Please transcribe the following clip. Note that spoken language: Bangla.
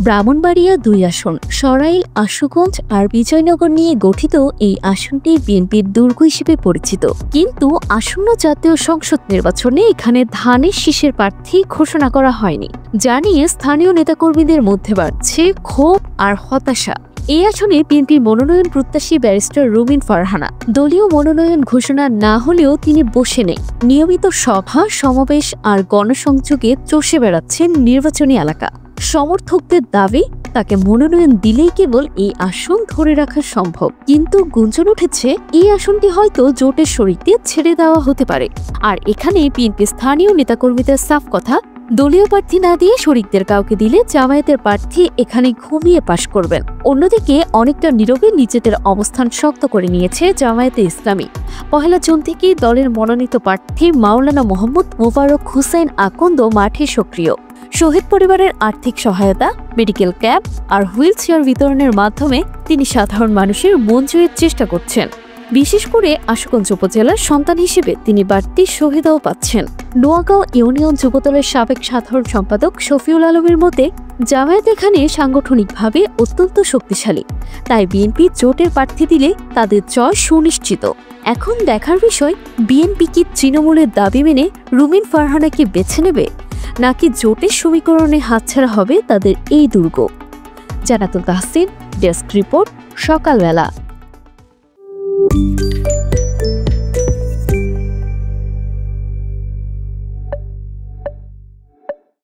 ব্রাহ্মণবাড়িয়া ২ আসন সরাইল, আশুগঞ্জ আর বিজয়নগর নিয়ে গঠিত এই আসনটি বিএনপির দুর্গ হিসেবে পরিচিত। কিন্তু আসন্ন জাতীয় সংসদ নির্বাচনে এখানে ধানের শীষের প্রার্থী ঘোষণা করা হয়নি, যা নিয়ে স্থানীয় নেতাকর্মীদের মধ্যে বাড়ছে ক্ষোভ আর হতাশা। এই আসনে বিএনপির মনোনয়ন প্রত্যাশী ব্যারিস্টার রুমিন ফারহানা। দলীয় মনোনয়ন ঘোষণা না হলেও তিনি বসে নেই, নিয়মিত সভা সমাবেশ আর গণসংযোগে চষে বেড়াচ্ছেন নির্বাচনী এলাকা। সমর্থকদের দাবি, তাকে মনোনয়ন দিলেই কেবল এই আসন ধরে রাখা সম্ভব। কিন্তু গুঞ্জন উঠেছে এই আসনটি হয়তো জোটের শরিকদের ছেড়ে দেওয়া হতে পারে। আর এখানে বিএনপি স্থানীয় নেতাকর্মীদের সাফ কথা, দলীয় প্রার্থী না দিয়ে শরিকদের কাউকে দিলে জামায়াতের প্রার্থী এখানে ঘুমিয়ে পাশ করবেন। অন্যদিকে অনেকটা নীরবে নিজেদের অবস্থান শক্ত করে নিয়েছে জামায়াতে ইসলামী। ১ জুন থেকে দলের মনোনীত প্রার্থী মাওলানা মোহাম্মদ মোবারক হুসাইন আকন্দ মাঠে সক্রিয়। শহীদ পরিবারের আর্থিক সহায়তা, মেডিকেল ক্যাম্প আর হুইল চেয়ার বিতরণের মাধ্যমে তিনি সাধারণ মানুষের মন জয়ের চেষ্টা করছেন। বিশেষ করে আশুগঞ্জ উপজেলার সন্তান হিসেবে তিনি বাড়তি সুবিধাও পাচ্ছেন। নোয়াগাঁও ইউনিয়ন যুবদলের সাবেক সাধারণ সম্পাদক শফিউল আলমের মতে, জামায়াত এখানে সাংগঠনিকভাবে অত্যন্ত শক্তিশালী, তাই বিএনপি জোটের প্রার্থী দিলে তাদের জয় সুনিশ্চিত। এখন দেখার বিষয়, বিএনপি কি তৃণমূলের দাবি মেনে রুমিন ফারহানাকে বেছে নেবে, নাকি জোটের সমীকরণে হাতছাড়া হবে তাদের এই দুর্গ। জান্নাতুল তাহসিন, ডেস্ক রিপোর্ট, সকালবেলা।